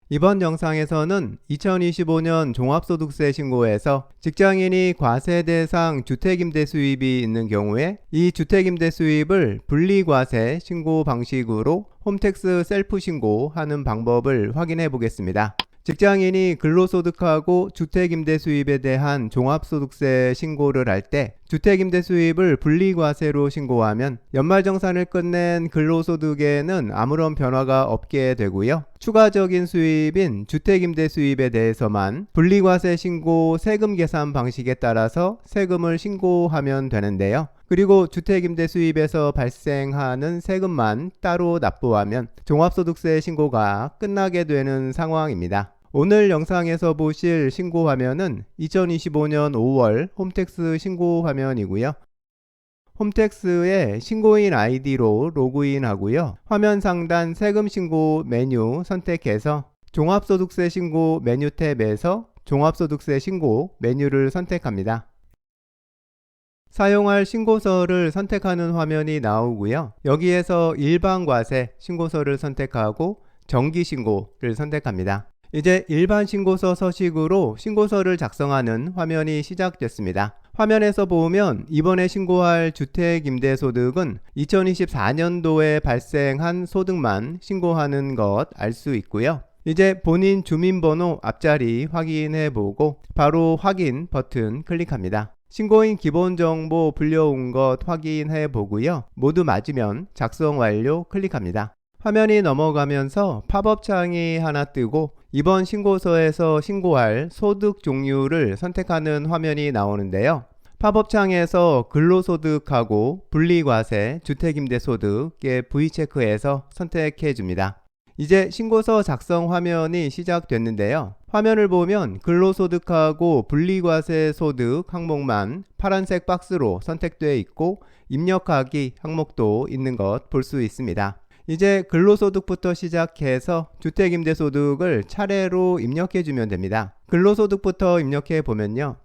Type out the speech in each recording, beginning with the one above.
이번 영상에서는 2025년 종합소득세 신고에서 직장인이 과세 대상 주택임대 수입이 있는 경우에 이 주택임대 수입을 분리과세 신고 방식으로 홈택스 셀프 신고하는 방법을 확인해 보겠습니다. 직장인이 근로소득하고 주택임대 수입에 대한 종합소득세 신고를 할 때 주택임대 수입을 분리과세로 신고하면 연말정산을 끝낸 근로소득에는 아무런 변화가 없게 되고요. 추가적인 수입인 주택임대 수입에 대해서만 분리과세 신고 세금 계산 방식에 따라서 세금을 신고하면 되는데요. 그리고 주택임대 수입에서 발생하는 세금만 따로 납부하면 종합소득세 신고가 끝나게 되는 상황입니다. 오늘 영상에서 보실 신고 화면은 2025년 5월 홈택스 신고 화면이고요. 홈택스의 신고인 아이디로 로그인 하고요. 화면 상단 세금 신고 메뉴 선택해서 종합소득세 신고 메뉴 탭에서 종합소득세 신고 메뉴를 선택합니다. 사용할 신고서를 선택하는 화면이 나오고요. 여기에서 일반과세 신고서를 선택하고 정기신고를 선택합니다. 이제 일반 신고서 서식으로 신고서를 작성하는 화면이 시작됐습니다. 화면에서 보면 이번에 신고할 주택임대소득은 2024년도에 발생한 소득만 신고하는 것 알 수 있고요. 이제 본인 주민번호 앞자리 확인해보고 바로 확인 버튼 클릭합니다. 신고인 기본정보 불려온 것 확인해 보고요. 모두 맞으면 작성 완료 클릭합니다. 화면이 넘어가면서 팝업 창이 하나 뜨고 이번 신고서에서 신고할 소득 종류를 선택하는 화면이 나오는데요. 팝업 창에서 근로소득하고 분리과세, 주택임대소득의 V체크해서 선택해 줍니다. 이제 신고서 작성 화면이 시작됐는데요. 화면을 보면 근로소득하고 분리과세 소득 항목만 파란색 박스로 선택되어 있고 입력하기 항목도 있는 것 볼 수 있습니다. 이제 근로소득부터 시작해서 주택임대소득을 차례로 입력해 주면 됩니다. 근로소득부터 입력해 보면요.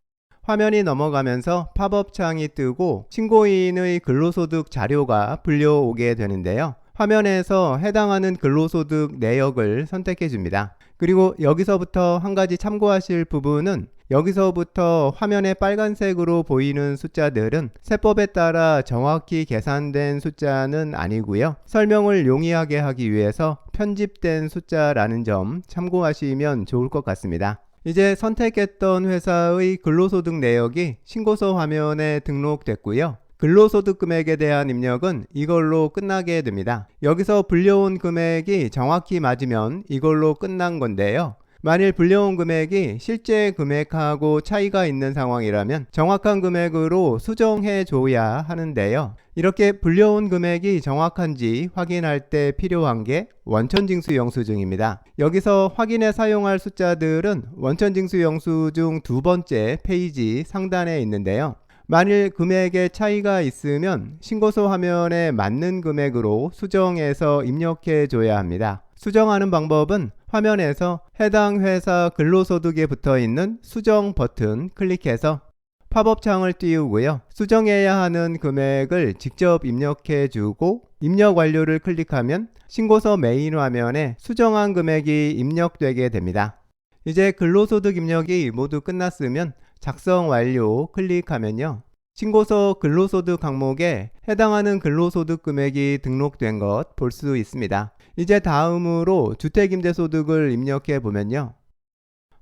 화면이 넘어가면서 팝업 창이 뜨고 신고인의 근로소득 자료가 불려오게 되는데요. 화면에서 해당하는 근로소득 내역을 선택해 줍니다. 그리고 여기서부터 한 가지 참고하실 부분은 여기서부터 화면에 빨간색으로 보이는 숫자들은 세법에 따라 정확히 계산된 숫자는 아니고요. 설명을 용이하게 하기 위해서 편집된 숫자라는 점 참고하시면 좋을 것 같습니다. 이제 선택했던 회사의 근로소득 내역이 신고서 화면에 등록됐고요. 근로소득 금액에 대한 입력은 이걸로 끝나게 됩니다. 여기서 불려온 금액이 정확히 맞으면 이걸로 끝난 건데요. 만일 불려온 금액이 실제 금액하고 차이가 있는 상황이라면 정확한 금액으로 수정해 줘야 하는데요. 이렇게 불려온 금액이 정확한지 확인할 때 필요한 게 원천징수 영수증입니다. 여기서 확인에 사용할 숫자들은 원천징수 영수증 두 번째 페이지 상단에 있는데요. 만일 금액의 차이가 있으면 신고서 화면에 맞는 금액으로 수정해서 입력해 줘야 합니다. 수정하는 방법은 화면에서 해당 회사 근로소득에 붙어 있는 수정 버튼 클릭해서 팝업 창을 띄우고요. 수정해야 하는 금액을 직접 입력해 주고 입력 완료를 클릭하면 신고서 메인 화면에 수정한 금액이 입력되게 됩니다. 이제 근로소득 입력이 모두 끝났으면 작성 완료 클릭하면요. 신고서 근로소득 항목에 해당하는 근로소득 금액이 등록된 것 볼 수 있습니다. 이제 다음으로 주택임대소득을 입력해 보면요.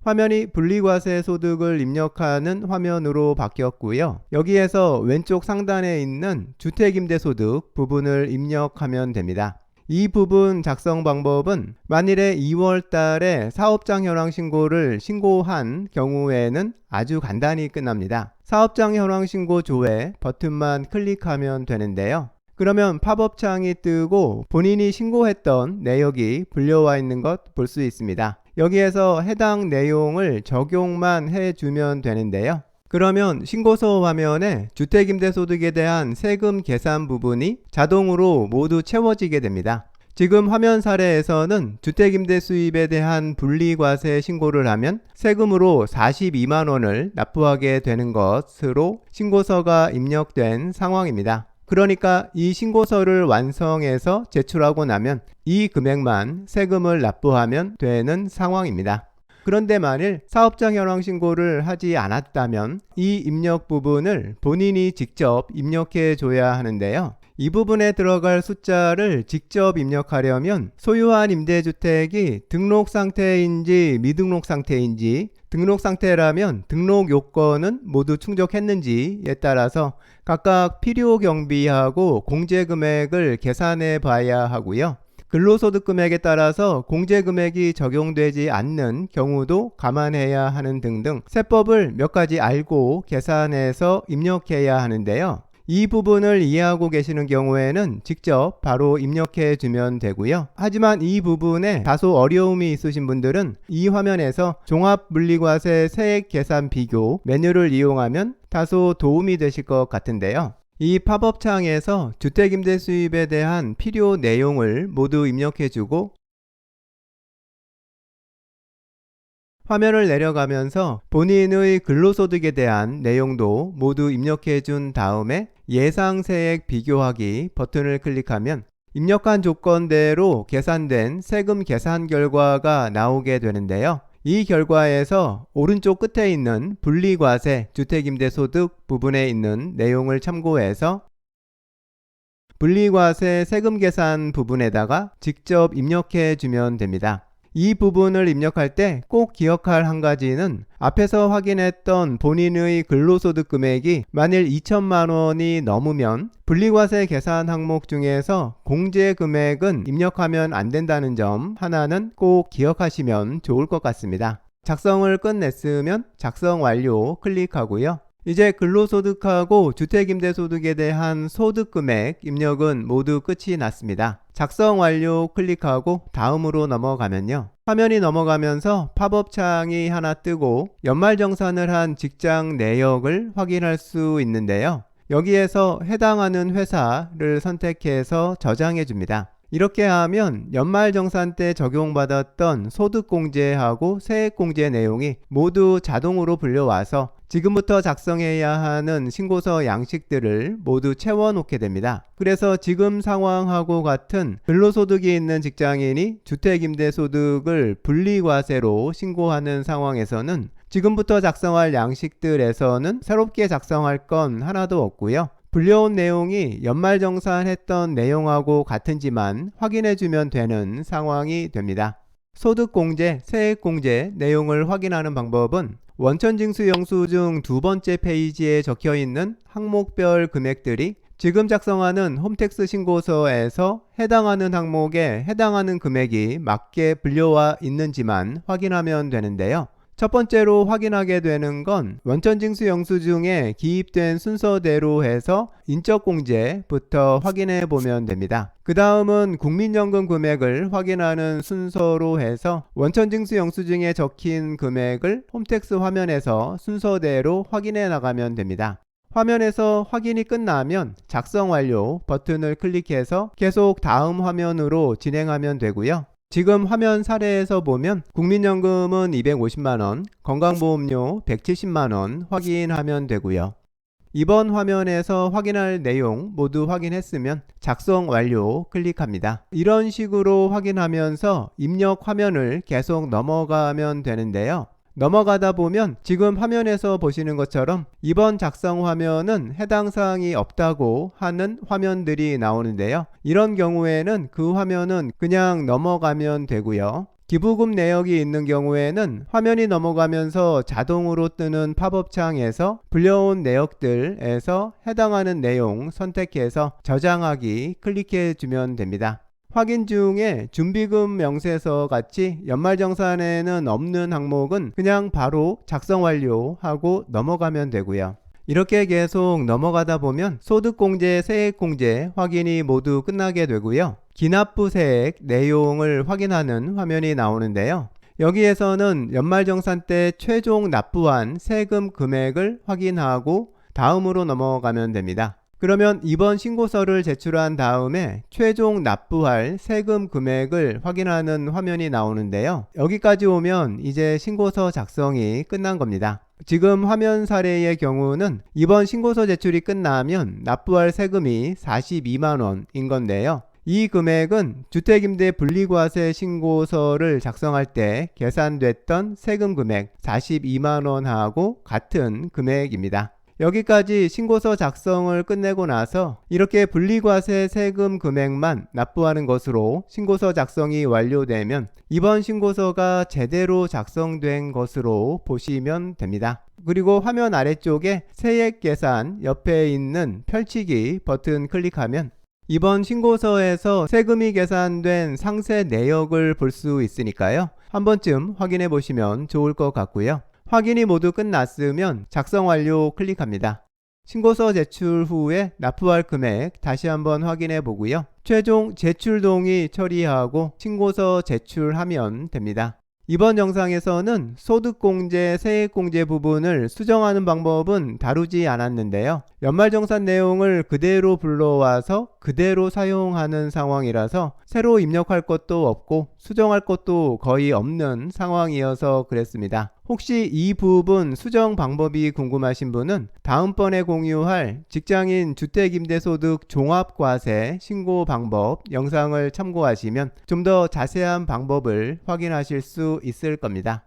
화면이 분리과세 소득을 입력하는 화면으로 바뀌었고요. 여기에서 왼쪽 상단에 있는 주택임대소득 부분을 입력하면 됩니다. 이 부분 작성 방법은 만일에 2월 달에 사업장 현황 신고를 신고한 경우에는 아주 간단히 끝납니다. 사업장 현황 신고 조회 버튼만 클릭하면 되는데요. 그러면 팝업 창이 뜨고 본인이 신고했던 내역이 불려와 있는 것 볼 수 있습니다. 여기에서 해당 내용을 적용만 해주면 되는데요. 그러면 신고서 화면에 주택임대소득에 대한 세금 계산 부분이 자동으로 모두 채워지게 됩니다. 지금 화면 사례에서는 주택임대 수입에 대한 분리과세 신고를 하면 세금으로 42만 원을 납부하게 되는 것으로 신고서가 입력된 상황입니다. 그러니까 이 신고서를 완성해서 제출하고 나면 이 금액만 세금을 납부하면 되는 상황입니다. 그런데 만일 사업자 현황 신고를 하지 않았다면 이 입력 부분을 본인이 직접 입력해 줘야 하는데요. 이 부분에 들어갈 숫자를 직접 입력하려면 소유한 임대주택이 등록 상태인지 미등록 상태인지, 등록 상태라면 등록 요건은 모두 충족했는지에 따라서 각각 필요 경비하고 공제 금액을 계산해 봐야 하고요. 근로소득 금액에 따라서 공제 금액이 적용되지 않는 경우도 감안해야 하는 등등 세법을 몇 가지 알고 계산해서 입력해야 하는데요. 이 부분을 이해하고 계시는 경우에는 직접 바로 입력해 주면 되고요. 하지만 이 부분에 다소 어려움이 있으신 분들은 이 화면에서 종합물리과세 세액 계산 비교 메뉴를 이용하면 다소 도움이 되실 것 같은데요. 이 팝업 창에서 주택임대 수입에 대한 필요 내용을 모두 입력해 주고 화면을 내려가면서 본인의 근로소득에 대한 내용도 모두 입력해 준 다음에 예상세액 비교하기 버튼을 클릭하면 입력한 조건대로 계산된 세금 계산 결과가 나오게 되는데요. 이 결과에서 오른쪽 끝에 있는 분리과세 주택임대소득 부분에 있는 내용을 참고해서 분리과세 세금 계산 부분에다가 직접 입력해 주면 됩니다. 이 부분을 입력할 때 꼭 기억할 한 가지는 앞에서 확인했던 본인의 근로소득 금액이 만일 2천만 원이 넘으면 분리과세 계산 항목 중에서 공제 금액은 입력하면 안 된다는 점 하나는 꼭 기억하시면 좋을 것 같습니다. 작성을 끝냈으면 작성 완료 클릭하고요. 이제 근로소득하고 주택임대소득에 대한 소득금액 입력은 모두 끝이 났습니다. 작성 완료 클릭하고 다음으로 넘어가면요. 화면이 넘어가면서 팝업 창이 하나 뜨고 연말정산을 한 직장 내역을 확인할 수 있는데요. 여기에서 해당하는 회사를 선택해서 저장해 줍니다. 이렇게 하면 연말정산 때 적용받았던 소득공제하고 세액공제 내용이 모두 자동으로 불려와서 지금부터 작성해야 하는 신고서 양식들을 모두 채워놓게 됩니다. 그래서 지금 상황하고 같은 근로소득이 있는 직장인이 주택임대소득을 분리과세로 신고하는 상황에서는 지금부터 작성할 양식들에서는 새롭게 작성할 건 하나도 없고요. 불려온 내용이 연말정산했던 내용하고 같은지만 확인해주면 되는 상황이 됩니다. 소득공제, 세액공제 내용을 확인하는 방법은 원천징수 영수증 두 번째 페이지에 적혀있는 항목별 금액들이 지금 작성하는 홈택스 신고서에서 해당하는 항목에 해당하는 금액이 맞게 불려와 있는지만 확인하면 되는데요. 첫 번째로 확인하게 되는 건 원천징수 영수증에 기입된 순서대로 해서 인적공제부터 확인해 보면 됩니다. 그 다음은 국민연금 금액을 확인하는 순서로 해서 원천징수 영수증에 적힌 금액을 홈택스 화면에서 순서대로 확인해 나가면 됩니다. 화면에서 확인이 끝나면 작성 완료 버튼을 클릭해서 계속 다음 화면으로 진행하면 되고요. 지금 화면 사례에서 보면 국민연금은 250만원, 건강보험료 170만원 확인하면 되고요. 이번 화면에서 확인할 내용 모두 확인했으면 작성 완료 클릭합니다. 이런 식으로 확인하면서 입력 화면을 계속 넘어가면 되는데요. 넘어가다 보면 지금 화면에서 보시는 것처럼 이번 작성 화면은 해당 사항이 없다고 하는 화면들이 나오는데요. 이런 경우에는 그 화면은 그냥 넘어가면 되고요. 기부금 내역이 있는 경우에는 화면이 넘어가면서 자동으로 뜨는 팝업 창에서 불려온 내역들에서 해당하는 내용 선택해서 저장하기 클릭해 주면 됩니다. 확인 중에 준비금 명세서 같이 연말정산에는 없는 항목은 그냥 바로 작성 완료하고 넘어가면 되고요. 이렇게 계속 넘어가다 보면 소득공제, 세액공제 확인이 모두 끝나게 되고요. 기납부세액 내용을 확인하는 화면이 나오는데요. 여기에서는 연말정산 때 최종 납부한 세금 금액을 확인하고 다음으로 넘어가면 됩니다. 그러면 이번 신고서를 제출한 다음에 최종 납부할 세금 금액을 확인하는 화면이 나오는데요. 여기까지 오면 이제 신고서 작성이 끝난 겁니다. 지금 화면 사례의 경우는 이번 신고서 제출이 끝나면 납부할 세금이 42만 원인 건데요. 이 금액은 주택임대 분리과세 신고서를 작성할 때 계산됐던 세금 금액 42만 원하고 같은 금액입니다. 여기까지 신고서 작성을 끝내고 나서 이렇게 분리과세 세금 금액만 납부하는 것으로 신고서 작성이 완료되면 이번 신고서가 제대로 작성된 것으로 보시면 됩니다. 그리고 화면 아래쪽에 세액 계산 옆에 있는 펼치기 버튼 클릭하면 이번 신고서에서 세금이 계산된 상세 내역을 볼 수 있으니까요. 한 번쯤 확인해 보시면 좋을 것 같고요. 확인이 모두 끝났으면 작성 완료 클릭합니다. 신고서 제출 후에 납부할 금액 다시 한번 확인해 보고요. 최종 제출 동의 처리하고 신고서 제출하면 됩니다. 이번 영상에서는 소득공제, 세액공제 부분을 수정하는 방법은 다루지 않았는데요. 연말정산 내용을 그대로 불러와서 그대로 사용하는 상황이라서 새로 입력할 것도 없고 수정할 것도 거의 없는 상황이어서 그랬습니다. 혹시 이 부분 수정 방법이 궁금하신 분은 다음번에 공유할 직장인 주택임대소득 종합과세 신고 방법 영상을 참고하시면 좀 더 자세한 방법을 확인하실 수 있을 겁니다.